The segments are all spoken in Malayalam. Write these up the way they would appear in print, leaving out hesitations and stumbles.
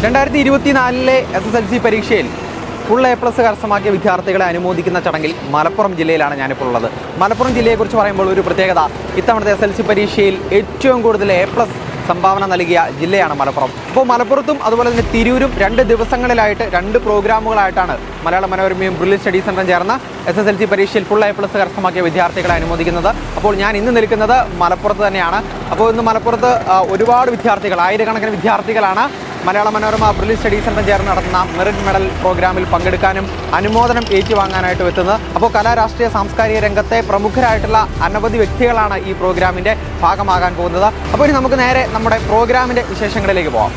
2024 SSLC പരീക്ഷയിൽ ഫുൾ A+ കരസ്ഥമാക്കിയ വിദ്യാർത്ഥികളെ അനുമോദിക്കുന്ന ചടങ്ങിൽ മലപ്പുറം ജില്ലയിലാണ് ഞാനിപ്പോൾ ഉള്ളത്. മലപ്പുറം ജില്ലയെക്കുറിച്ച് പറയുമ്പോൾ ഒരു പ്രത്യേകത, ഇത്തവണത്തെ SSLC പരീക്ഷയിൽ ഏറ്റവും കൂടുതൽ A+ സംഭാവന നൽകിയ ജില്ലയാണ് മലപ്പുറം. അപ്പോൾ മലപ്പുറത്തും അതുപോലെ തന്നെ തിരൂരും 2 ദിവസങ്ങളിലായിട്ട് 2 പ്രോഗ്രാമുകളായിട്ടാണ് മലയാള മനോരമയും ബ്രില്യൻ സ്റ്റഡി സെൻ്ററും ചേർന്ന SSLC പരീക്ഷയിൽ ഫുൾ A+ കരസ്ഥമാക്കിയ വിദ്യാർത്ഥികളെ അനുമോദിക്കുന്നത്. അപ്പോൾ ഞാൻ ഇന്ന് നിൽക്കുന്നത് മലപ്പുറത്ത് തന്നെയാണ്. അപ്പോൾ ഇന്ന് മലപ്പുറത്ത് ഒരുപാട് വിദ്യാർത്ഥികൾ, ആയിരക്കണക്കിന് വിദ്യാർത്ഥികളാണ് Malayala Manorama brilliant study centre ചേർന്ന് നടത്തുന്ന മെറിറ്റ് മെഡൽ പ്രോഗ്രാമിൽ പങ്കെടുക്കാനും അനുമോദനം ഏറ്റുവാങ്ങാനായിട്ട് എത്തുന്നത്. അപ്പോൾ കലാ, രാഷ്ട്രീയ, സാംസ്കാരിക രംഗത്തെ പ്രമുഖരായിട്ടുള്ള അനവധി വ്യക്തികളാണ് ഈ പ്രോഗ്രാമിൻ്റെ ഭാഗമാകാൻ പോകുന്നത്. അപ്പോൾ ഇനി നമുക്ക് നേരെ നമ്മുടെ പ്രോഗ്രാമിൻ്റെ വിശേഷങ്ങളിലേക്ക് പോകാം.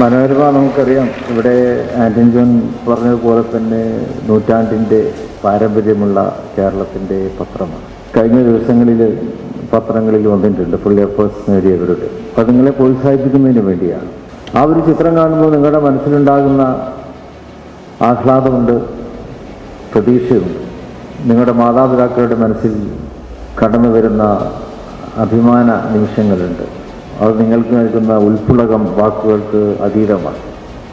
മനോരമ നമുക്കറിയാം, ഇവിടെ ആൻ്റണി ജോൺ പറഞ്ഞതുപോലെ തന്നെ നൂറ്റാണ്ടിൻ്റെ പാരമ്പര്യമുള്ള കേരളത്തിൻ്റെ പത്രമാണ്. കഴിഞ്ഞ ദിവസങ്ങളിൽ പത്രങ്ങളിൽ വന്നിട്ടുണ്ട് ഫുൾ A+ നേടിയവരുടെ. അപ്പോൾ നിങ്ങളെ പ്രോത്സാഹിപ്പിക്കുന്നതിന് വേണ്ടിയാണ്. ആ ഒരു ചിത്രം കാണുമ്പോൾ നിങ്ങളുടെ മനസ്സിലുണ്ടാകുന്ന ആഹ്ലാദമുണ്ട്, പ്രതീക്ഷയുണ്ട്. നിങ്ങളുടെ മാതാപിതാക്കളുടെ മനസ്സിൽ കടന്നു വരുന്ന അഭിമാന നിമിഷങ്ങളുണ്ട്. അത് നിങ്ങൾക്ക് നൽകുന്ന ഉൾപ്പുളകം വാക്കുകൾക്ക് അതീതമാണ്.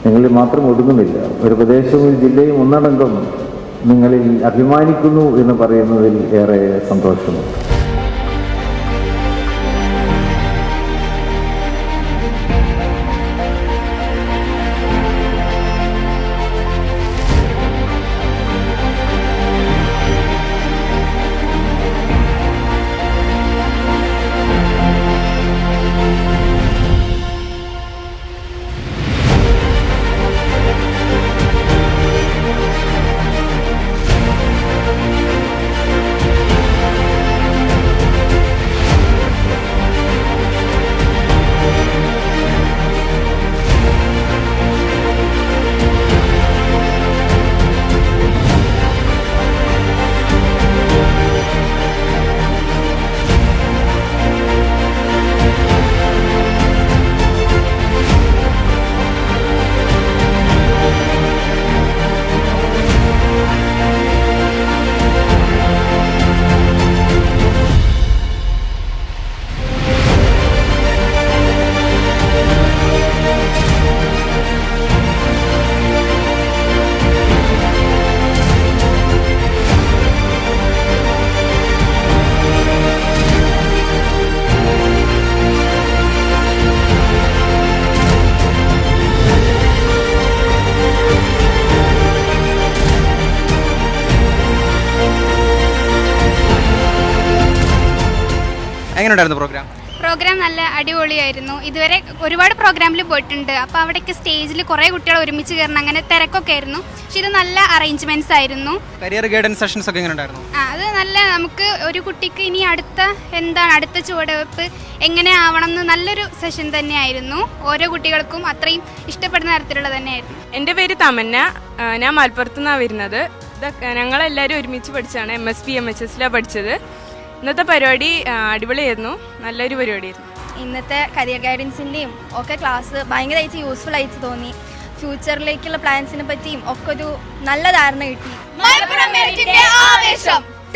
നിങ്ങളിൽ മാത്രം ഒതുങ്ങുന്നില്ല. ഒരു പ്രദേശവും ഒരു ജില്ലയും ഒന്നടങ്കം നിങ്ങളിൽ അഭിമാനിക്കുന്നു എന്ന് പറയുന്നതിൽ ഏറെ സന്തോഷമുണ്ട്. എങ്ങനെയുണ്ടായിരുന്നു പ്രോഗ്രാം? നല്ല അടിപൊളിയായിരുന്നു. ഇതുവരെ ഒരുപാട് പ്രോഗ്രാമിൽ പോയിട്ടുണ്ട്. അപ്പോൾ അവിടേക്ക് സ്റ്റേജിൽ കുറേ കുട്ടികൾ ഒരുമിച്ച് കയറണം, അങ്ങനെ തിരക്കൊക്കെ ആയിരുന്നു. പക്ഷെ ഇത് നല്ല അറേഞ്ച്മെന്റ്സ് ആയിരുന്നു. കരിയർ ഗൈഡൻസ് സെഷൻസ് ഒക്കെ എങ്ങനെയുണ്ടായിരുന്നു? അത് നല്ല, നമുക്ക് ഒരു കുട്ടിക്ക് ഇനി അടുത്ത ചുവടുവെപ്പ് എങ്ങനെ ആവണം എന്ന് നല്ലൊരു സെഷൻ തന്നെയായിരുന്നു. ഓരോ കുട്ടികൾക്കും അത്രയും ഇഷ്ടപ്പെടുന്ന തരത്തിലുള്ള തന്നെയായിരുന്നു. എൻ്റെ പേര് തമന്ന, ഞാൻ മലപ്പുറത്തു നിന്നാണ് വരുന്നത്. ഞങ്ങളെല്ലാവരും ഒരുമിച്ച് പഠിച്ചാണ്, MSP MHSലാണ് പഠിച്ചത്. ഇന്നത്തെ പരിപാടി അടിപൊളിയായിരുന്നു, നല്ലൊരു പരിപാടിയായിരുന്നു. ഇന്നത്തെ കരിയർ ഗൈഡൻസിൻ്റെയും ഒക്കെ ക്ലാസ് ഭയങ്കരമായിട്ട് യൂസ്ഫുൾ ആയിട്ട് തോന്നി. ഫ്യൂച്ചറിലേക്കുള്ള പ്ലാൻസിനെ പറ്റിയും ഒക്കെ ഒരു നല്ല ധാരണ കിട്ടി.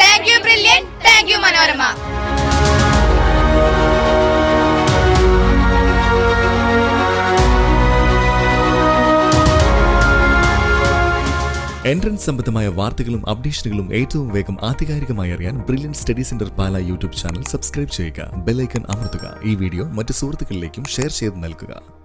Thank you brilliant, thank you Manorama. Entrance സംബന്ധമായ വാർത്തകളും അപ്ഡേഷനുകളും ഏറ്റവും വേഗം ആധികാരികമായി അറിയാൻ ബ്രില്യൻ സ്റ്റഡി സെന്റർ പാല യൂട്യൂബ് ചാനൽ സബ്സ്ക്രൈബ് ചെയ്യുക. ബെൽ ഐക്കൺ അമർത്തുക. ഈ വീഡിയോ മറ്റ് സുഹൃത്തുക്കളിലേക്കും ഷെയർ ചെയ്ത് നൽകുക.